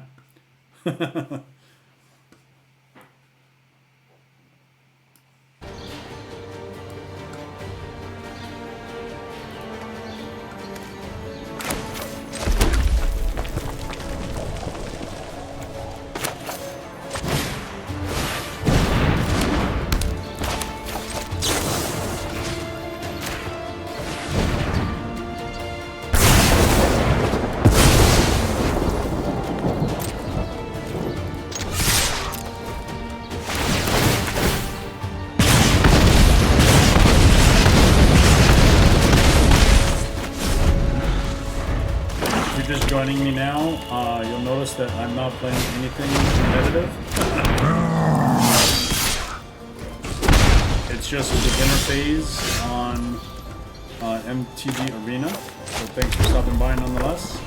Joining me now, you'll notice that I'm not playing anything competitive. It's just a beginner phase on MTG Arena, so thanks for stopping by nonetheless.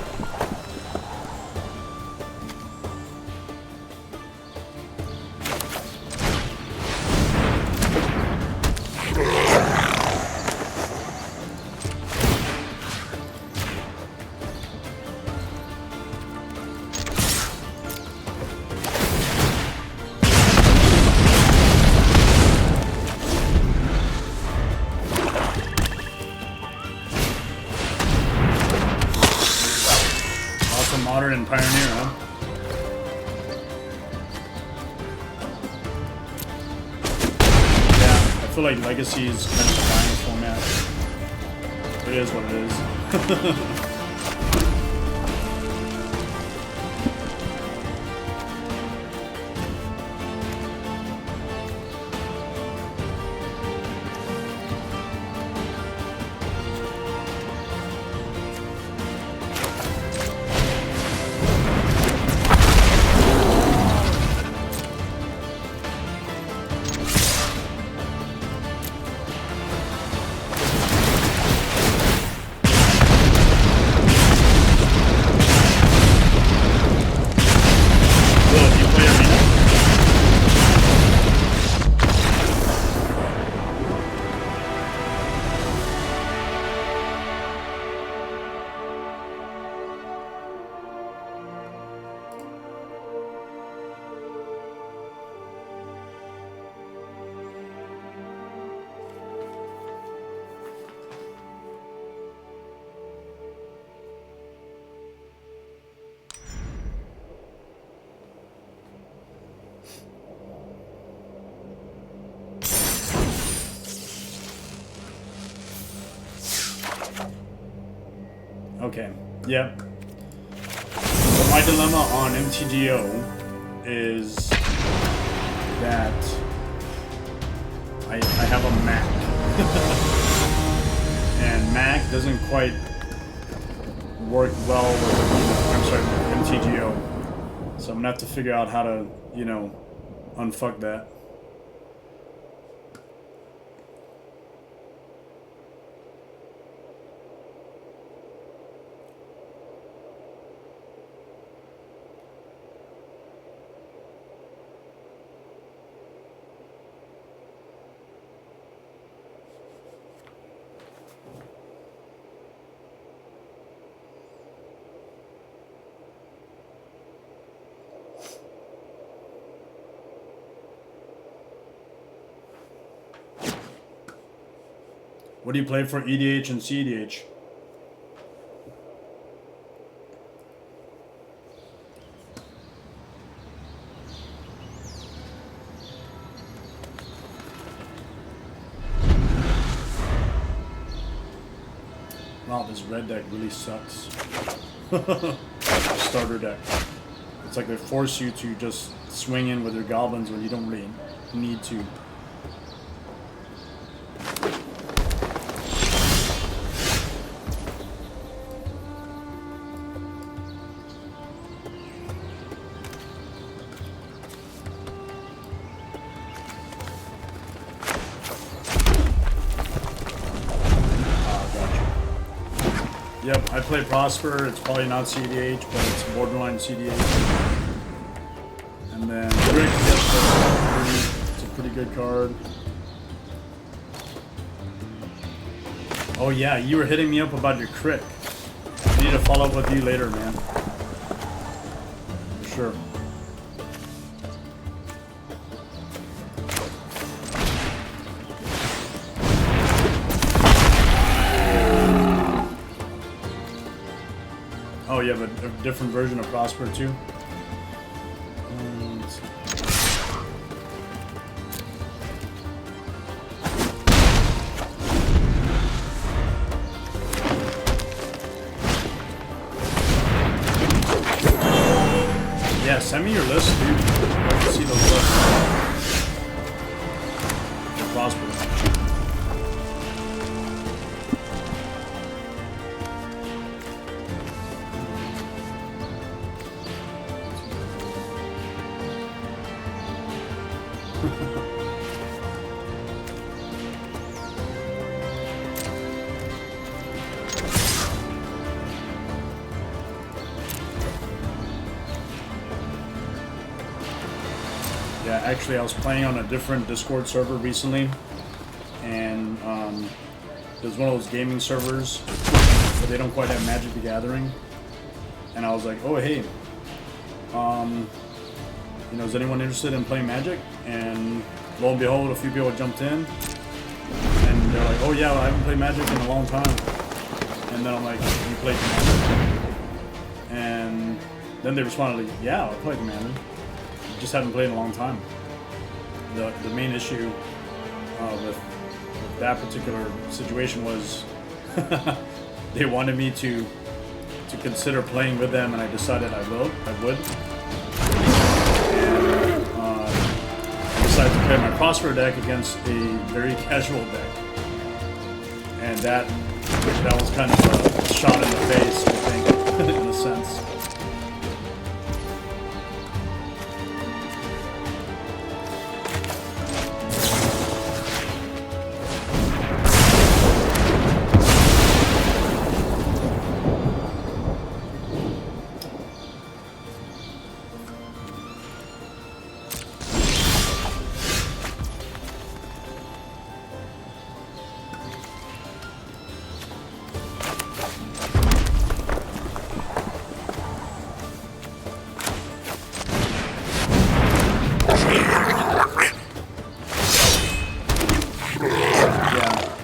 Modern and Pioneer, huh? Yeah, I feel like Legacy is kind of dying format. It is what it is. Okay, yep. So my dilemma on MTGO is that I have a Mac. And Mac doesn't quite work well with, I'm sorry, with MTGO. So I'm gonna have to figure out how to, you know, unfuck that. What do you play for EDH and CEDH? Wow, this red deck really sucks. Starter deck. It's like they force you to just swing in with your goblins when you don't really need to. Yep, I play Prosper. It's probably not CDH, but it's borderline CDH. And then Rick, it's a pretty good card. Oh yeah, you were hitting me up about your crit. I need to follow up with you later, man. For sure. Oh, you have a different version of Prosper too? Yeah, send me your list, dude. I can see those lists. Prosper. Yeah, actually I was playing on a different Discord server recently, and there's one of those gaming servers, but they don't quite have Magic the Gathering, and I was like, oh hey, you know, is anyone interested in playing Magic? And lo and behold, a few people jumped in, and they're like, oh yeah, well, I haven't played Magic in a long time. And then I'm like, you played Commander? And then they responded like, yeah, I played Commander. Just haven't played in a long time. The main issue with that particular situation was they wanted me to consider playing with them, and I decided I would. And I decided to play my Prosper deck against a very casual deck, and that was kind of a shot in the face, I think, in a sense.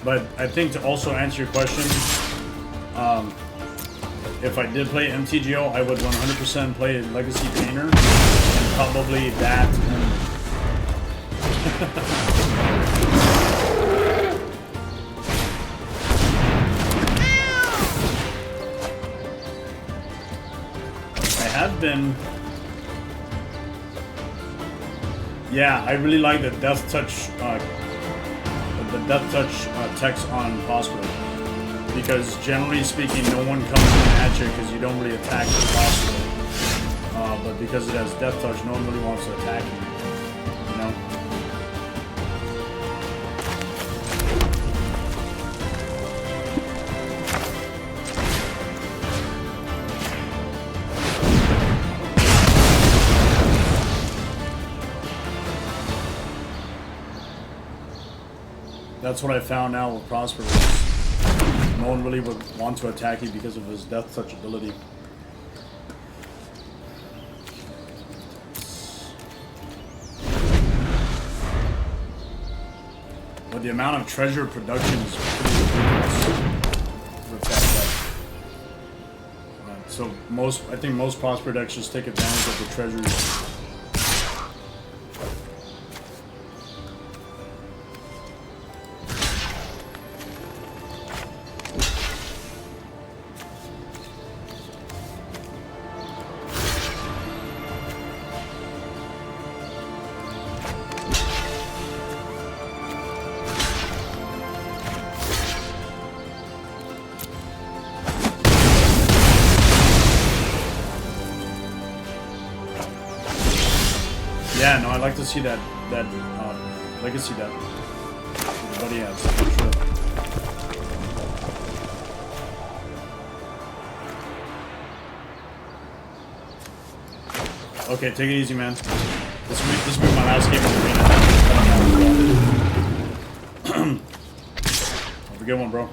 But I think to also answer your question, if I did play MTGO, I would 100% play Legacy Painter, and probably that. I have been. Yeah, I really like the Death Touch the death touch text on Prospero. Because generally speaking, no one comes in at you because you don't really attack the Prospero. But because it has death touch, no one really wants to attack you. You know? That's what I found out with Prospero. No one really would want to attack you because of his death touch ability. But the amount of treasure production is pretty ridiculous with that deck. So I think most Prospero decks just take advantage of the treasures. Yeah, no, I'd like to see that legacy that everybody has, for sure. Okay, take it easy, man. This will be my last game of Arena. Have a good one, bro.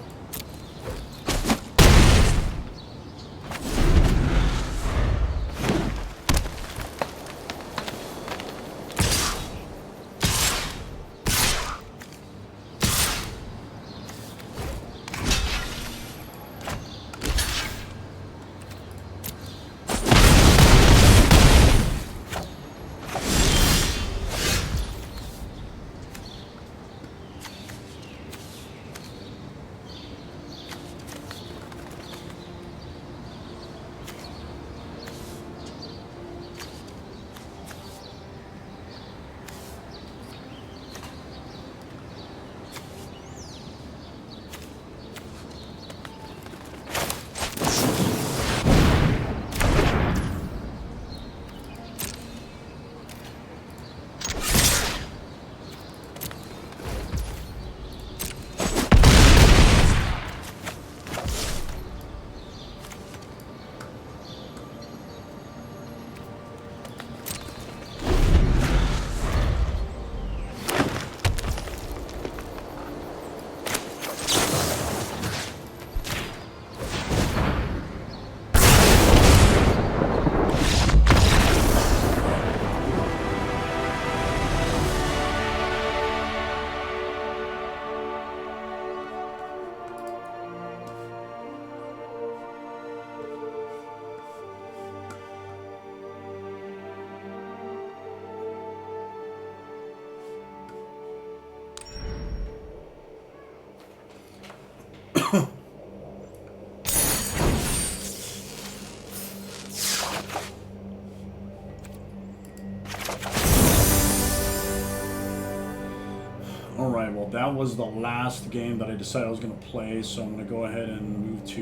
Alright, well that was the last game that I decided I was going to play, so I'm going to go ahead and move to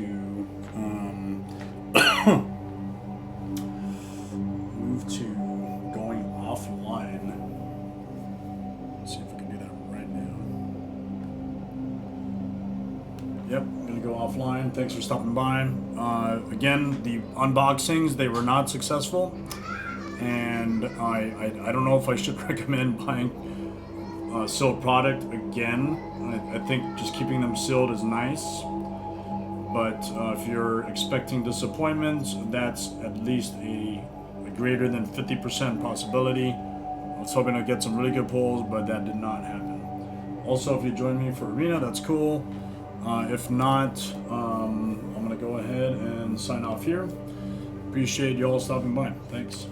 going offline. Let's see if I can do that right now. Yep, I'm going to go offline. Thanks for stopping by. Again, the unboxings, they were not successful, and I don't know if I should recommend buying sealed product again. I think just keeping them sealed is nice, but if you're expecting disappointments, that's at least a greater than 50% possibility. I was hoping to get some really good pulls, but that did not happen. Also, if you join me for Arena, that's cool. If not, I'm gonna go ahead and sign off here. Appreciate you all stopping by. Thanks.